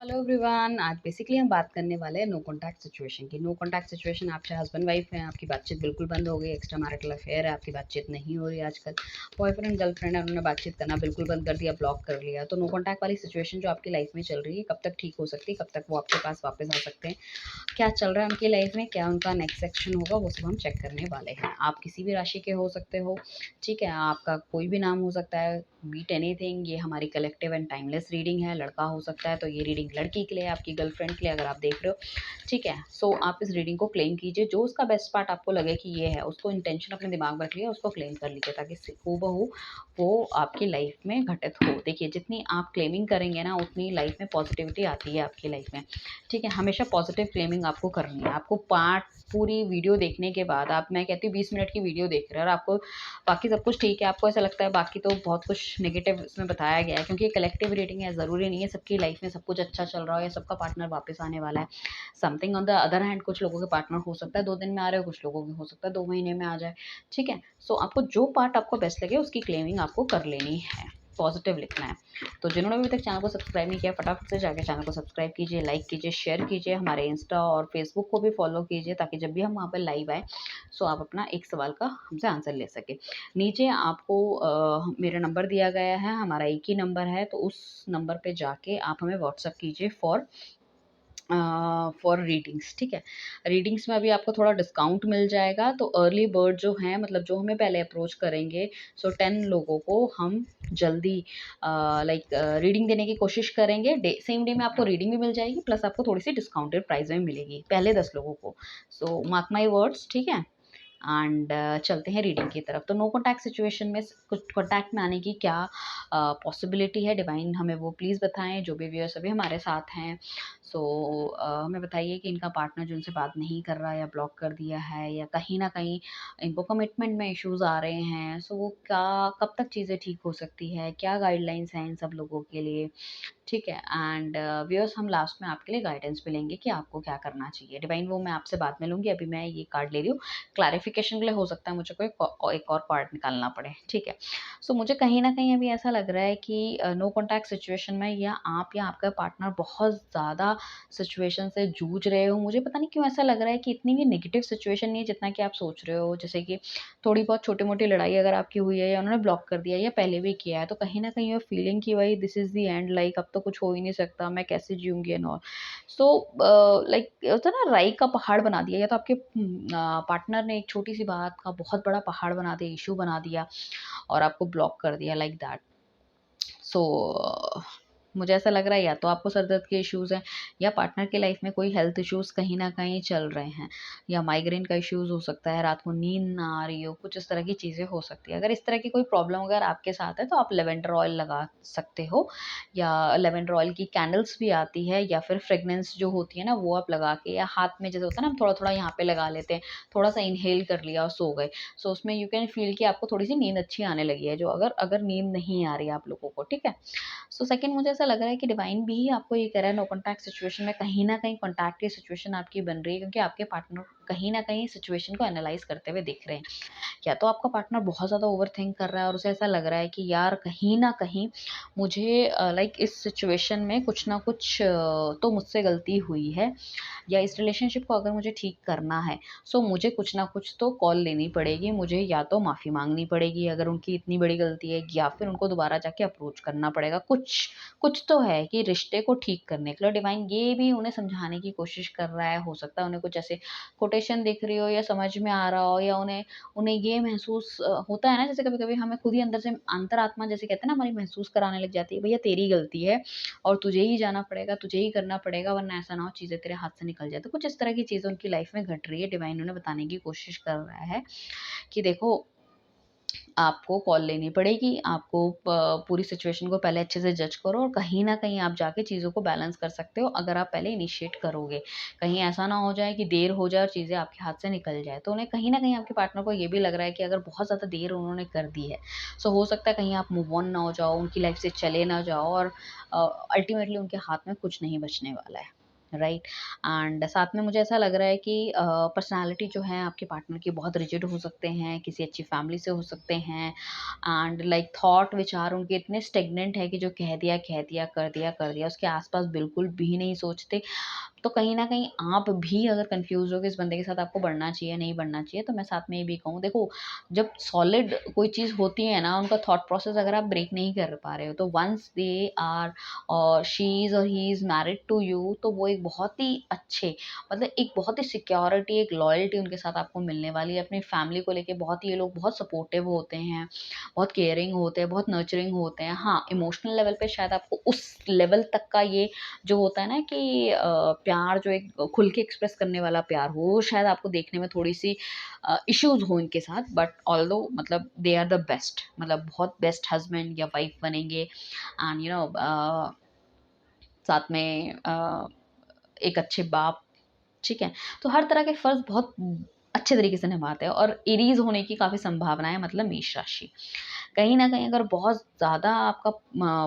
Hello everyone. आज basically हम बात करने वाले हैं नो कॉन्टैक्ट सिचुएशन की। नो कॉन्टैक्ट सिचुएशन, आप चाहे हस्बैंड वाइफ हैं, आपकी बातचीत बिल्कुल बंद हो गई, एक्स्ट्रा मैरिटल अफेयर है, आपकी बातचीत नहीं हो रही आजकल, बॉयफ्रेंड गर्लफ्रेंड है, उन्होंने बातचीत करना बिल्कुल बंद कर दिया, ब्लॉक कर लिया। तो नो कॉन्टैक्ट वाली सिचुएशन जो आपकी लाइफ में चल रही है, कब तक ठीक हो सकती है, कब तक वो आपके पास वापस आ सकते हैं, क्या चल रहा है उनकी लाइफ में, क्या उनका नेक्स्ट सेक्शन होगा, वो सब हम चेक करने वाले हैं। आप किसी भी राशि के हो सकते हो, ठीक है, आपका कोई भी नाम हो सकता है, बीट एनीथिंग। ये हमारी कलेक्टिव एंड टाइमलेस रीडिंग है। लड़का हो सकता है तो ये रीडिंग लड़की के लिए, आपकी गर्लफ्रेंड के लिए अगर आप देख रहे हो, ठीक है। सो आप इस रीडिंग को क्लेम कीजिए, जो उसका बेस्ट पार्ट आपको लगे कि ये है, उसको इंटेंशन अपने दिमाग में रख लिया, उसको क्लेम कर लीजिए ताकि हूबहू वो आपकी लाइफ में घटित हो। देखिए, जितनी आप क्लेमिंग करेंगे ना, उतनी लाइफ में पॉजिटिविटी आती है आपकी लाइफ में, ठीक है। हमेशा पॉजिटिव क्लेमिंग आपको करनी है। आपको पार्ट पूरी वीडियो देखने के बाद, आप, मैं कहती हूँ 20 मिनट की वीडियो देख रहे हैं और आपको बाकी सब कुछ ठीक है, आपको ऐसा लगता है बाकी तो बहुत कुछ नेगेटिव इसमें बताया गया है, क्योंकि ये कलेक्टिव रीडिंग है, ज़रूरी नहीं है सबकी लाइफ में सब कुछ अच्छा चल रहा हो या सबका पार्टनर वापस आने वाला है। Something on the other hand, कुछ लोगों के पार्टनर हो सकता है 2 दिन में आ रहे हो, कुछ लोगों के हो सकता है 2 महीने में आ जाए, ठीक है। सो आपको जो पार्ट आपको बेस्ट लगे उसकी क्लेमिंग आपको कर लेनी है, पॉजिटिव लिखना है। तो जिन्होंने अभी तक चैनल को सब्सक्राइब नहीं किया, फटाफट से जाकर चैनल को सब्सक्राइब कीजिए, लाइक कीजिए, शेयर कीजिए, हमारे इंस्टा और फेसबुक को भी फॉलो कीजिए ताकि जब भी हम वहाँ पर लाइव आए, सो आप अपना एक सवाल का हमसे आंसर ले सके। नीचे आपको मेरा नंबर दिया गया है, हमारा एक ही नंबर है, तो उस नंबर पे जाके आप हमें व्हाट्सअप कीजिए फॉर रीडिंग्स, ठीक है। रीडिंग्स में अभी आपको थोड़ा डिस्काउंट मिल जाएगा। तो अर्ली बर्ड जो हैं, मतलब जो हमें पहले अप्रोच करेंगे, सो 10 लोगों को हम जल्दी लाइक रीडिंग देने की कोशिश करेंगे। सेम डे में आपको रीडिंग भी मिल जाएगी, प्लस आपको थोड़ी सी डिस्काउंटेड प्राइस में मिलेगी पहले 10 लोगों को। सो मार्क माई वर्ड्स, ठीक है। एंड चलते हैं रीडिंग की तरफ। तो नो कॉन्टैक्ट सिचुएशन में कुछ कॉन्टैक्ट में आने की क्या पॉसिबिलिटी है, डिवाइन हमें वो प्लीज़ बताएं। जो भी व्यूअर्स अभी हमारे साथ हैं, सो हमें बताइए कि इनका पार्टनर जो उनसे बात नहीं कर रहा, या ब्लॉक कर दिया है, या कहीं ना कहीं इनको कमिटमेंट में इश्यूज आ रहे हैं। सो वो क्या, कब तक चीज़ें ठीक हो सकती है, क्या गाइडलाइंस हैं इन सब लोगों के लिए, ठीक है। एंड व्यूअर्स, हम लास्ट में आपके लिए गाइडेंस भी लेंगे कि आपको क्या करना चाहिए। डिवाइन वो मैं आपसे बाद में लूँगी, अभी मैं ये कार्ड ले रही हूँ क्लैरिफिकेशन के लिए। हो सकता है मुझे कोई एक और कार्ड निकालना पड़े, ठीक है। सो मुझे कहीं न कहीं अभी ऐसा लग रहा है कि नो कॉन्टैक्ट सिचुएशन में या आप या आपका पार्टनर बहुत ज़्यादा सिचुएशन से जूझ रहे हो। मुझे पता नहीं क्यों ऐसा लग रहा है कि इतनी भी नेगेटिव सिचुएशन नहीं है जितना कि आप सोच रहे हो। जैसे कि थोड़ी बहुत छोटी-मोटी लड़ाई अगर आपकी हुई है, या उन्होंने ब्लॉक कर दिया है, या पहले भी किया है, तो कहीं न कहीं यू आर फीलिंग कि भाई this is the end, like अब तो कुछ हो ही नहीं सकता, मैं कैसे जीऊँगी एंड ऑल। सो लाइक होता है ना, राई का पहाड़ बना दिया, या तो आपके पार्टनर ने एक छोटी-सी बात का बहुत बड़ा पहाड़ बना दिया, इश्यू बना दिया और आपको ब्लॉक कर दिया, लाइक दैट। सो मुझे ऐसा लग रहा है या तो आपको सर दर्द के इश्यूज़ हैं, या पार्टनर की लाइफ में कोई हेल्थ इश्यूज़ कहीं न कहीं चल रहे हैं, या माइग्रेन का इश्यूज़ हो सकता है, रात को नींद ना आ रही हो, कुछ इस तरह की चीज़ें हो सकती हैं। अगर इस तरह की कोई प्रॉब्लम अगर आपके साथ है, तो आप लेवेंडर ऑयल लगा सकते हो, या लेवेंडर ऑयल की कैंडल्स भी आती है, या फिर फ्रेग्रेंस जो होती है ना, वो आप लगा के, या हाथ में जैसे होता है ना, हम थोड़ा-थोड़ा यहाँ पे लगा लेते हैं, थोड़ा-सा इन्हेल कर लिया और सो गए। सो उसमें यू कैन फ़ील कि आपको थोड़ी-सी नींद अच्छी आने लगी है, जो अगर अगर नींद नहीं आ रही है आप लोगों को, ठीक है? सो सेकंड, मुझे ऐसा लग रहा है कि डिवाइन भी आपको ये कह रहा है, नो कॉन्टैक्ट सिचुएशन में कहीं न कहीं कॉन्टैक्ट की सिचुएशन आपकी बन रही है, क्योंकि आपके पार्टनर कहीं न कहीं सिचुएशन को एनालाइज़ करते हुए दिख रहे हैं। या तो आपका पार्टनर बहुत ज़्यादा ओवरथिंक कर रहा है और उसे ऐसा लग रहा है कि यार कहीं न कहीं मुझे लाइक इस सिचुएशन में कुछ ना कुछ तो मुझसे गलती हुई है, या इस रिलेशनशिप को अगर मुझे ठीक करना है, सो मुझे कुछ ना कुछ तो कॉल लेनी पड़ेगी, मुझे या तो माफ़ी माँगनी पड़ेगी अगर उनकी इतनी बड़ी गलती है, या फिर उनको दोबारा जाके अप्रोच करना पड़ेगा। कुछ कुछ तो है कि रिश्ते को ठीक करने के लिए डिवाइन ये भी उन्हें समझाने की कोशिश कर रहा है। हो सकता है उन्हें कुछ ऐसे कोटेशन दिख रही हो, या समझ में आ रहा हो, या उन्हें उन्हें ये महसूस होता है ना, जैसे कभी-कभी हमें खुद ही अंदर से अंतरात्मा जैसे कहते हैं ना, हमारी महसूस कराने लग जाती है, भैया तेरी गलती है और तुझे ही जाना पड़ेगा, तुझे ही करना पड़ेगा, वरना ऐसा ना हो चीज़ें तेरे हाथ से निकल जाए। तो कुछ इस तरह की चीज़ें उनकी लाइफ में घट रही है। डिवाइन उन्हें बताने की कोशिश कर रहा है कि देखो, आपको कॉल लेनी पड़ेगी, आपको पूरी सिचुएशन को पहले अच्छे से जज करो, और कहीं न कहीं आप जाके चीज़ों को बैलेंस कर सकते हो अगर आप पहले इनिशिएट करोगे। कहीं ऐसा ना हो जाए कि देर हो जाए और चीज़ें आपके हाथ से निकल जाए। तो उन्हें कहीं न कहीं, आपके पार्टनर को ये भी लग रहा है कि अगर बहुत ज़्यादा देर उन्होंने कर दी है, सो हो सकता है कहीं आप मूव ऑन ना हो जाओ, उनकी लाइफ से चले ना जाओ, और अल्टीमेटली उनके हाथ में कुछ नहीं बचने वाला है। राइट। एंड साथ में मुझे ऐसा लग रहा है कि पर्सनालिटी जो है आपके पार्टनर की बहुत रिजिड हो सकते हैं, किसी अच्छी फैमिली से हो सकते हैं। एंड लाइक थॉट विचार उनके इतने स्टेगनेंट है कि जो कह दिया कर दिया उसके आसपास बिल्कुल भी नहीं सोचते। तो कहीं न कहीं आप भी अगर कन्फ्यूज़ हो कि इस बंदे के साथ आपको बढ़ना चाहिए, नहीं बढ़ना चाहिए, तो मैं साथ में ये भी कहूँ, देखो, जब सॉलिड कोई चीज़ होती है ना, उनका थॉट प्रोसेस अगर आप ब्रेक नहीं कर पा रहे हो, तो once they are she is और he is married to you, तो वो एक बहुत ही अच्छे, मतलब एक बहुत ही सिक्योरिटी, एक लॉयल्टी उनके साथ आपको मिलने वाली है। अपनी फैमिली को लेके बहुत ही ये लोग बहुत सपोर्टिव होते हैं, बहुत केयरिंग होते हैं, बहुत नर्चरिंग होते हैं। हाँ, इमोशनल लेवल पे शायद आपको उस लेवल तक का ये जो होता है ना कि प्यार जो एक खुल के एक्सप्रेस करने वाला प्यार हो, वो शायद आपको देखने में थोड़ी-सी इश्यूज़ हो इनके साथ, बट ऑल्दो मतलब दे आर द बेस्ट, मतलब बहुत बेस्ट हस्बैंड या वाइफ बनेंगे। एंड साथ में एक अच्छे बाप, ठीक है? तो हर तरह के फ़र्ज़ बहुत अच्छे तरीके से निभाते हैं, और एरीज़ होने की काफ़ी संभावना है, मतलब मेष राशि। कहीं न कहीं अगर बहुत ज़्यादा आपका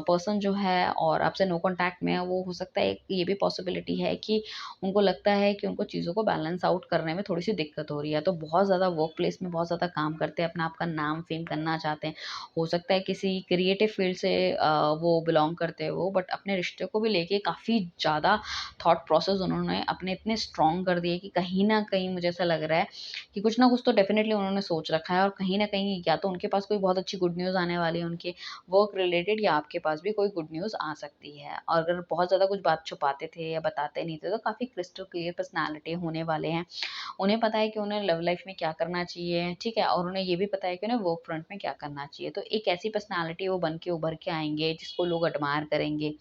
पर्सन जो है और आपसे नो कॉन्टैक्ट में है, वो हो सकता है कि ये भी पॉसिबिलिटी है कि उनको लगता है कि उनको चीज़ों को बैलेंस आउट करने में थोड़ी-सी दिक्कत हो रही है। तो बहुत ज़्यादा वर्क प्लेस में बहुत ज़्यादा काम करते हैं, अपना आपका नाम फ़ेम करना चाहते हैं। हो सकता है किसी क्रिएटिव फ़ील्ड से वो बिलॉन्ग करते हो, बट अपने रिश्ते को भी लेके काफ़ी ज़्यादा थॉट प्रोसेस उन्होंने अपने इतने स्ट्रॉन्ग कर दिए कि कहीं न कहीं मुझे ऐसा लग रहा है कि कुछ ना कुछ तो डेफ़िनेटली उन्होंने सोच रखा है, और कहीं न कहीं या तो उनके पास कोई बहुत अच्छी गुड न्यूज़ आने वाली है उनके वर्क रिलेटेड, या आपके पास भी कोई गुड न्यूज़ आ सकती है। और अगर बहुत ज़्यादा कुछ बात छुपाते थे या बताते नहीं थे, तो काफ़ी क्रिस्टल क्लियर पर्सनैलिटी होने वाले हैं। उन्हें पता है कि उन्हें लव लाइफ़ में क्या करना चाहिए, ठीक है? और उन्हें ये भी पता है कि उन्हें वर्क फ्रंट में क्या करना चाहिए। तो एक ऐसी पर्सनैलिटी वो बन के उभर के आएँगे जिसको लोग एडमायर करेंगे।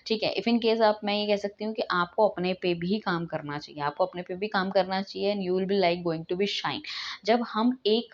ठीक है, इफ इन केस आप, मैं ये कह सकती हूँ कि आपको अपने पे भी काम करना चाहिए, आपको अपने पे भी काम करना चाहिए, and you will be like going to be shine. जब हम एक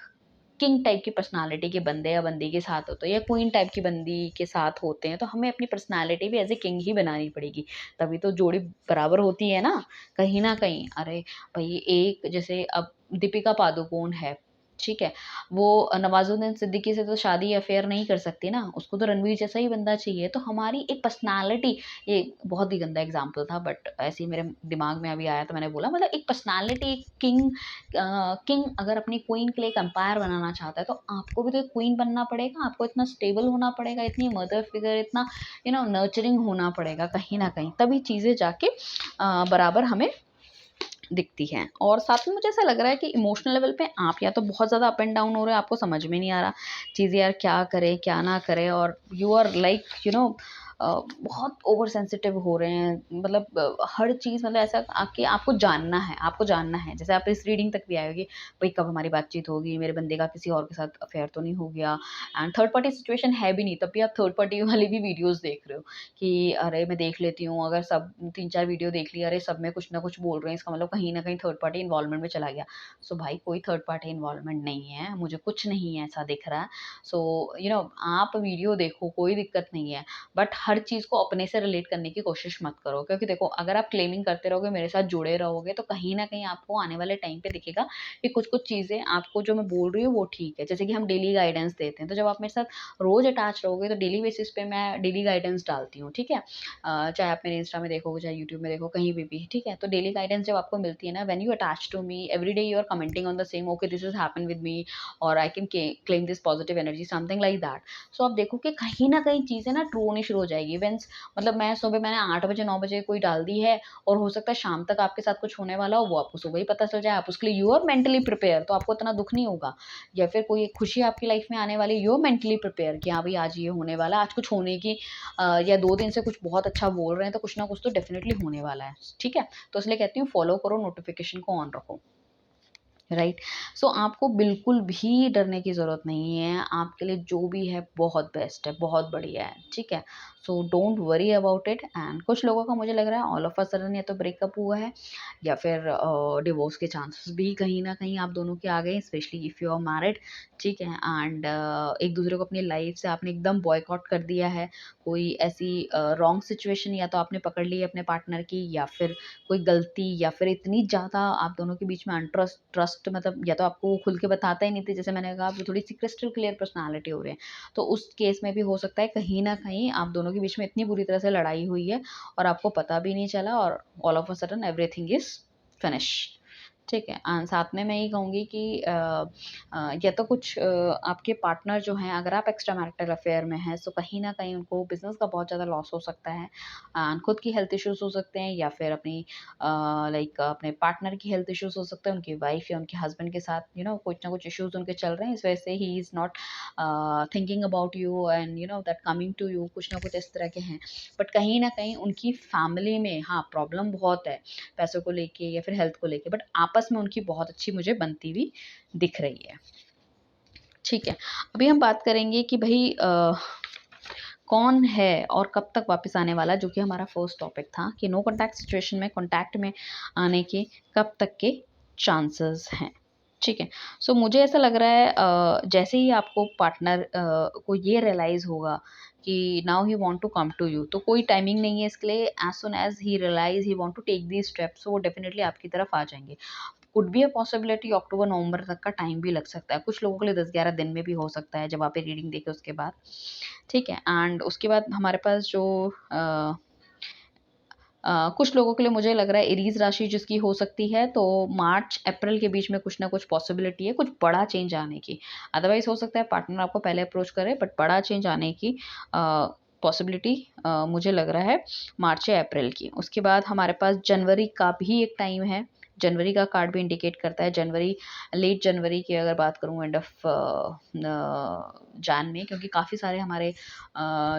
किंग टाइप की पर्सनालिटी के बंदे या बंदी के साथ होते हैं, या क्वीन टाइप की बंदी के साथ होते हैं, तो हमें अपनी पर्सनालिटी भी एज ए किंग ही बनानी पड़ेगी, तभी तो जोड़ी बराबर होती है ना, कहीं ना कहीं। अरे भाई, एक जैसे अब दीपिका पादुकोण है, ठीक है, वो नवाजुद्दीन सिद्दीकी से तो शादी या अफेयर नहीं कर सकती ना, उसको तो रणवीर जैसा ही बंदा चाहिए। तो हमारी एक पर्सनालिटी, ये बहुत ही गंदा एग्जाम्पल था, बट ऐसे ही मेरे दिमाग में अभी आया तो मैंने बोला, मतलब एक पर्सनालिटी, एक किंग, किंग अगर अपनी क्वीन के लिए एक एम्पायर बनाना चाहता है, तो आपको भी तो एक क्वीन बनना पड़ेगा, आपको इतना स्टेबल होना पड़ेगा, इतनी मदर फिगर, इतना नर्चरिंग होना पड़ेगा कहीं ना कहीं, तभी चीज़ें जाके बराबर हमें दिखती हैं। और साथ में मुझे ऐसा लग रहा है कि इमोशनल लेवल पे आप या तो बहुत ज़्यादा अप एंड डाउन हो रहे हो, आपको समझ में नहीं आ रहा चीज़ें यार, क्या करें क्या ना करें, और यू आर लाइक बहुत ओवर सेंसिटिव हो रहे हैं, मतलब हर चीज़, मतलब ऐसा कि आपको जानना है, आपको जानना है, जैसे आप इस रीडिंग तक भी आए होगी, भाई कब हमारी बातचीत होगी, मेरे बंदे का किसी और के साथ अफेयर तो नहीं हो गया, एंड थर्ड पार्टी सिचुएशन है भी नहीं, तब भी आप थर्ड पार्टी वाली भी वीडियोज़ देख रहे हो कि अरे मैं देख लेती हूँ, अगर सब 3-4 वीडियो देख ली, अरे सब में कुछ ना कुछ बोल रहे हैं, इसका मतलब कहीं न कहीं थर्ड पार्टी इन्वॉल्वमेंट में चला गया। सो भाई, कोई थर्ड पार्टी इन्वॉल्वमेंट नहीं है, मुझे कुछ नहीं ऐसा दिख रहा है। सो आप वीडियो देखो, कोई दिक्कत नहीं है, बट हर चीज़ को अपने से रिलेट करने की कोशिश मत करो, क्योंकि देखो, अगर आप क्लेमिंग करते रहोगे, मेरे साथ जुड़े रहोगे, तो कहीं न कहीं आपको आने वाले टाइम पे दिखेगा कि कुछ-कुछ चीज़ें आपको जो मैं बोल रही हूँ वो ठीक है। जैसे कि हम डेली गाइडेंस देते हैं, तो जब आप मेरे साथ रोज़ अटैच रहोगे, तो डेली बेसिस पे मैं डेली गाइडेंस डालती हूँ, ठीक है? चाहे आप मेरे इंस्टा में देखोगे, चाहे यूट्यूब में देखो, कहीं भी, ठीक है? तो डेली गाइडेंस जब आपको मिलती है ना, when you attach to me, every day you are commenting on the same, okay this has happened with me, और I can claim this positive energy, something like that. So आप देखो कि कहीं न कहीं चीज़ें ना ट्रू होनी शुरू हो जाएगी। व्हेंस मतलब मैं सुबह मैंने 8 बजे 9 बजे कोई डाल दी है, और हो सकता है शाम तक आपके साथ कुछ होने वाला हो, वो आपको सुबह ही पता चल जाए, आप उसके लिए यू आर मेंटली प्रिपेयर, तो आपको इतना दुःख नहीं होगा। या फिर कोई एक खुशी आपकी लाइफ में आने वाली, यू आर मेंटली प्रिपेयर कि हाँ भाई, आज ये होने वाला है, आज कुछ होने की या 2 दिन से कुछ बहुत अच्छा बोल रहे हैं, तो कुछ ना कुछ तो डेफ़िनिटली होने वाला है, ठीक है? तो इसलिए कहती हूँ, फॉलो करो, नोटिफ़िकेशन को ऑन रखो। राइट। सो आपको बिल्कुल भी डरने की ज़रूरत नहीं है, आपके लिए जो भी है बहुत बेस्ट है, बहुत बढ़िया है, ठीक है? So don't worry about it. And कुछ लोगों का मुझे लग रहा है ऑल ऑफ अ सडन या तो ब्रेकअप हुआ है, या फिर डिवोर्स के चांसेस भी कहीं ना कहीं आप दोनों के आ गए, specially if you are married, ठीक है? एंड एक दूसरे को अपनी लाइफ से आपने एकदम बॉयकॉट कर दिया है, कोई ऐसी रॉन्ग सिचुएशन या तो आपने पकड़ ली है अपने पार्टनर की, या फिर कोई गलती, या फिर इतनी ज़्यादा आप दोनों के बीच में अनट्रस्ट ट्रस्ट फर्स्ट मतलब या तो आपको वो खुल के बताता ही नहीं थे, जैसे मैंने कहा आप थोड़ी सी क्रिस्टल क्लियर पर्सनैलिटी हो रही है, तो उस केस में भी हो सकता है कहीं न कहीं आप दोनों के बीच में इतनी बुरी तरह से लड़ाई हुई है और आपको पता भी नहीं चला और all of a sudden everything is finish. ठीक है। साथ में मैं ये कहूँगी कि या तो कुछ आपके पार्टनर जो हैं, अगर आप एक्स्ट्रा मैरिटल अफेयर में हैं, सो कहीं न कहीं उनको बिज़नेस का बहुत ज़्यादा लॉस हो सकता है। खुद की हेल्थ इश्यूज़ हो सकते हैं या फिर अपनी लाइक अपने पार्टनर की हेल्थ इश्यूज़ हो सकते हैं, उनकी वाइफ़ या उनके हस्बैंड के साथ कुछ ना कुछ इश्यूज़ उनके चल रहे हैं, इस वजह से he is not thinking about you and that coming to you, कुछ ना कुछ इस तरह के हैं। बट कहीं न कहीं उनकी फैमिली में हाँ, प्रॉब्लम बहुत है, पैसों को लेके या फिर हेल्थ को लेके, बट आपस में उनकी बहुत अच्छी मुझे बनती हुई दिख रही है। ठीक है, अभी हम बात करेंगे कि भई कौन है और कब तक वापस आने वाला, जो कि हमारा फर्स्ट टॉपिक था कि नो कॉन्टैक्ट सिचुएशन में कॉन्टैक्ट में आने के कब तक के चांसेस हैं। ठीक है, सो मुझे ऐसा लग रहा है जैसे ही आपको पार्टनर को ये रियलाइज़ होगा कि now he want to come to you, तो कोई टाइमिंग नहीं है इसके लिए, as soon as he realize he want to take these steps, वो डेफिनिटली आपकी तरफ आ जाएँगे। कुड बी अ पॉसिबिलिटी अक्टूबर-नवंबर तक का टाइम भी लग सकता है। कुछ लोगों के लिए 10-11 दिन में भी हो सकता है जब आप ये रीडिंग देखें उसके बाद। ठीक है? एंड उसके बाद हमारे पास जो अ कुछ लोगों के लिए मुझे लग रहा है एरीज़ राशि जिसकी हो सकती है, तो मार्च-अप्रैल के बीच में कुछ ना कुछ पॉसिबिलिटी है, कुछ बड़ा चेंज आने की। अदरवाइज़ हो सकता है पार्टनर आपको पहले अप्रोच करे, बट बड़ा चेंज आने की पॉसिबिलिटी मुझे लग रहा है मार्च या अप्रैल की। उसके बाद हमारे पास जनवरी का भी एक टाइम है। जनवरी का कार्ड भी इंडिकेट करता है, जनवरी लेट जनवरी की अगर बात करूँ एंड ऑफ जान में, क्योंकि काफ़ी सारे हमारे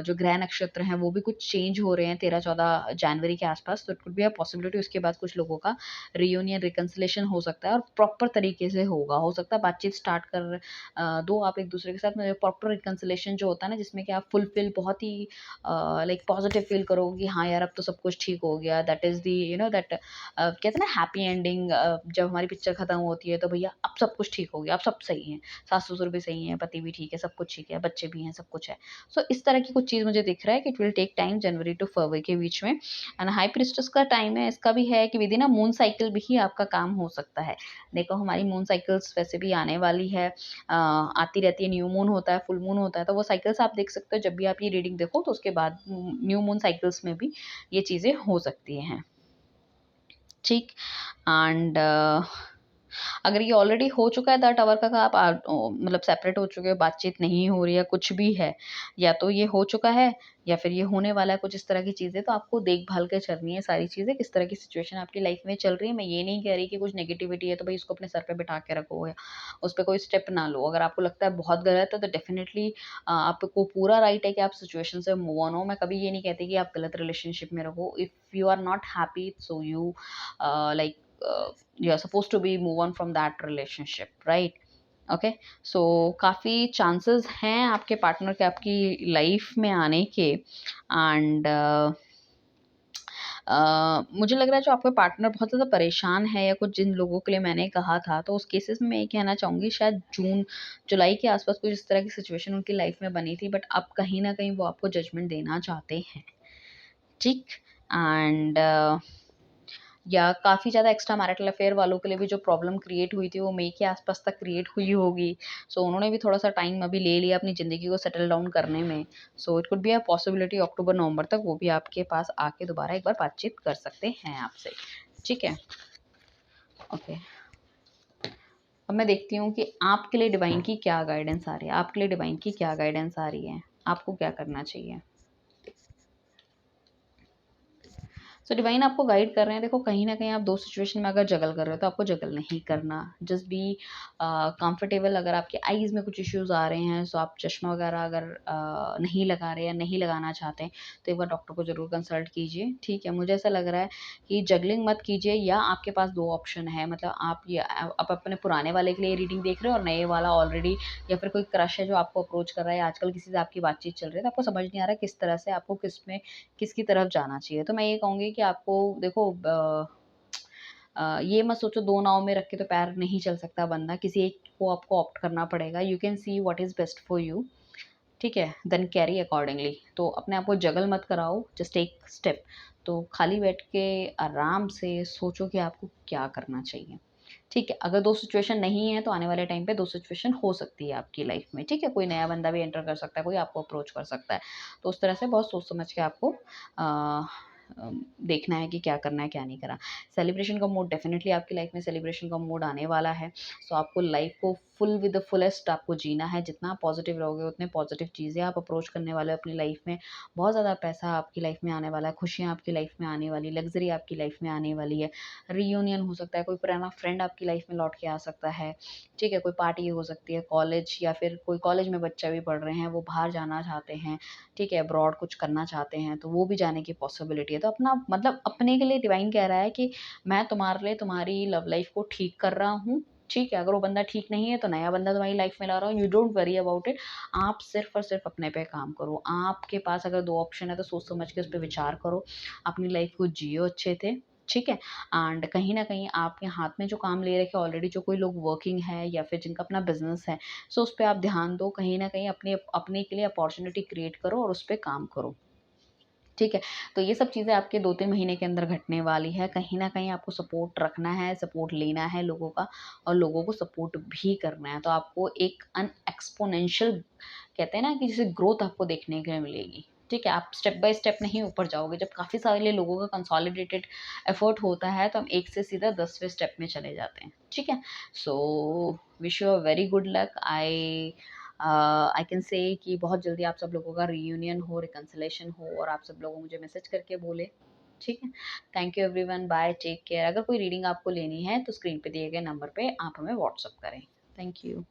जो ग्रह नक्षत्र हैं वो भी कुछ चेंज हो रहे हैं 13-14 जनवरी के आसपास, तो it could be a possibility उसके बाद कुछ लोगों का रियूनियन रिकंसिलेशन हो सकता है और प्रॉपर तरीके से होगा। हो सकता है बातचीत स्टार्ट कर दो आप एक दूसरे के साथ में, प्रॉपर रिकंसिलेशन जो होता है ना, जिसमें कि आप फुलफिल बहुत ही लाइक पॉजिटिव फील करोगे कि हाँ यार अब तो सब कुछ ठीक हो गया, दैट इज़ दी दैट कहते हैं ना हैप्पी एंडिंग, जब हमारी पिक्चर खत्म होती है तो भैया अब सब कुछ ठीक हो गया, अब सब सही है, सास ससुर भी सही है, पति भी ठीक है, सब कुछ ठीक है, बच्चे भी हैं, सब कुछ है। सो इस तरह की कुछ चीज़ मुझे दिख रहा है कि इट विल टेक टाइम, जनवरी टू फरवरी के बीच में। एंड हाई प्रीस्टेस का टाइम है, इसका भी है कि within a moon cycle भी ही आपका काम हो सकता है। देखो हमारी मून साइकिल्स वैसे भी आने वाली है, आती रहती है, न्यू मून होता है, फुल मून होता है, तो वो साइकिल्स आप देख सकते हो जब भी आप ये रीडिंग देखो, तो उसके बाद न्यू मून साइकिल्स में भी ये चीज़ें हो सकती हैं। ठीक। एंड अगर ये ऑलरेडी हो चुका है द टावर का, आप मतलब सेपरेट हो चुके हो, बातचीत नहीं हो रही है, कुछ भी है, या तो ये हो चुका है या फिर ये होने वाला है, कुछ इस तरह की चीज़ें, तो आपको देखभाल के चलनी है सारी चीज़ें, किस तरह की सिचुएशन आपकी लाइफ में चल रही है। मैं ये नहीं कह रही कि कुछ नेगेटिविटी है तो भाई उसको अपने सर पे बिठा के रखो या उस पे कोई स्टेप ना लो। अगर आपको लगता है बहुत गलत है तो डेफिनिटली आपको पूरा राइट है कि आप सिचुएशन से मूव ऑन हो। मैं कभी ये नहीं कहती कि आप गलत रिलेशनशिप में रहो। If you are not happy so you like you are supposed to be move on from that relationship, right? Okay, so काफ़ी चांसेस हैं आपके पार्टनर के आपकी लाइफ में आने के। एंड मुझे लग रहा है जो आपका पार्टनर बहुत ज़्यादा परेशान है या कुछ जिन लोगों के लिए मैंने कहा था, तो उस केसेस में मैं ये कहना चाहूँगी शायद जून जुलाई के आसपास कुछ इस तरह की सिचुएशन उनकी लाइफ में बनी थी, बट अब कहीं ना कहीं वो आपको जजमेंट देना चाहते हैं। ठीक। एंड या काफ़ी ज़्यादा एक्स्ट्रा मैरिटल अफेयर वालों के लिए भी जो प्रॉब्लम क्रिएट हुई थी वो मई के आसपास तक क्रिएट हुई होगी। सो उन्होंने भी थोड़ा-सा टाइम अभी ले लिया अपनी ज़िंदगी को सेटल डाउन करने में। So it could be a possibility अक्टूबर-नवंबर तक वो भी आपके पास आके दोबारा एक बार बातचीत कर सकते हैं आपसे। ठीक है? ओके। अब मैं देखती हूँ कि आपके लिए डिवाइन की क्या गाइडेंस आ रही है। आपके लिए डिवाइन की क्या गाइडेंस आ रही है? आपको क्या करना चाहिए? सो डिवाइन आपको गाइड कर रहे हैं। देखो कहीं न कहीं आप 2 सिचुएशन में अगर जगल कर रहे हो तो आपको जगल नहीं करना। Just be comfortable. अगर आपके आईज़ में कुछ इश्यूज़ आ रहे हैं, सो आप चश्मा वगैरह अगर नहीं लगा रहे या नहीं लगाना चाहते हैं, तो एक बार डॉक्टर को ज़रूर कंसल्ट कीजिए, ठीक है? मुझे ऐसा लग रहा है कि जगलिंग मत कीजिए, या आपके पास 2 ऑप्शन है, मतलब आप ये आप अपने पुराने वाले के लिए रीडिंग देख रहे हो और नए वाला ऑलरेडी, या फिर कोई क्रश है जो आपको अप्रोच कर रहा है, आजकल किसी से आपकी बातचीत चल रही है, तो आपको समझ नहीं आ रहा है किस तरह से आपको किसकी तरफ जाना चाहिए। तो मैं ये कहूँगी कि आपको देखो ये मत सोचो 2 नाव में रख के तो पैर नहीं चल सकता बंदा, किसी एक को आपको ऑप्ट करना पड़ेगा। You can see what is best for you, ठीक है? Then carry accordingly. तो अपने आप को जगल मत कराओ, जस्ट टेक स्टेप। तो खाली बैठ के आराम से सोचो कि आपको क्या करना चाहिए। ठीक है, अगर 2 सिचुएशन नहीं है तो आने वाले टाइम पे 2 सिचुएशन हो सकती है आपकी लाइफ में, ठीक है? कोई नया बंदा भी एंटर कर सकता है, कोई आपको अप्रोच कर सकता है। तो उस तरह से बहुत सोच समझ के आपको अ, देखना है कि क्या करना है, क्या नहीं करना। सेलिब्रेशन का मूड डेफ़िनिटली आपकी लाइफ में सेलिब्रेशन का मूड आने वाला है। सो आपको लाइफ को फुल विद द फुलेस्ट आपको जीना है। जितना पॉज़िटिव रहोगे उतने पॉज़िटिव चीज़ें आप अप्रोच करने वाले हो अपनी लाइफ में। बहुत ज़्यादा पैसा आपकी लाइफ में आने वाला है, खुशियाँ आपकी लाइफ में आने वाली, लग्ज़री आपकी लाइफ में आने वाली है। रियूनियन हो सकता है, कोई पुराना फ्रेंड आपकी लाइफ में लौट के आ सकता है, ठीक है? कोई पार्टी हो सकती है, कॉलेज या फिर कोई कॉलेज में बच्चा भी पढ़ रहे हैं, वो बाहर जाना चाहते हैं, ठीक है? अब्रॉड कुछ करना चाहते हैं, तो वो भी जाने की पॉसिबिलिटी है। तो अपना मतलब अपने के लिए डिवाइन कह रहा है कि मैं तुम्हारे लिए तुम्हारी लव लाइफ को ठीक कर रहा हूँ, ठीक है? अगर वो बंदा ठीक नहीं है, तो नया बंदा तुम्हारी लाइफ में ला रहा हूँ, you don't worry about it. आप सिर्फ़ और सिर्फ़ अपने पे काम करो। आपके पास अगर 2 ऑप्शन है, तो सोच समझ के उस पे विचार करो, अपनी लाइफ को जियो अच्छे से, ठीक है? एंड कहीं न कहीं आपके हाथ में जो काम ले रखे ऑलरेडी जो कोई लोग वर्किंग है या फिर जिनका अपना बिज़नेस है, सो उस पे आप ध्यान दो, कहीं न कहीं अपने अपने के लिए अपॉर्च्युनिटी क्रिएट करो और उस पे काम करो। ठीक है? तो ये सब चीज़ें आपके 2-3 महीने के अंदर घटने वाली है। कहीं न कहीं आपको सपोर्ट रखना है, सपोर्ट लेना है लोगों का और लोगों को सपोर्ट भी करना है। तो आपको एक एक्सपोनेंशियल कहते हैं ना कि जैसे ग्रोथ आपको देखने को मिलेगी। ठीक है? आप स्टेप बाय स्टेप नहीं ऊपर जाओगे। जब काफ़ी सारे लोगों का कंसोलिडेटेड एफर्ट होता है, तो हम 1 से सीधा 10वें स्टेप में चले जाते हैं। ठीक है? So wish you a very good luck. I can say कि बहुत जल्दी आप सब लोगों का रियूनियन हो, रिकंसिलेशन हो और आप सब लोग मुझे मैसेज करके बोले, ठीक है? Thank you everyone, bye, take care. अगर कोई रीडिंग आपको लेनी है तो स्क्रीन पे दिए गए नंबर पे आप हमें व्हाट्सएप करें। Thank you.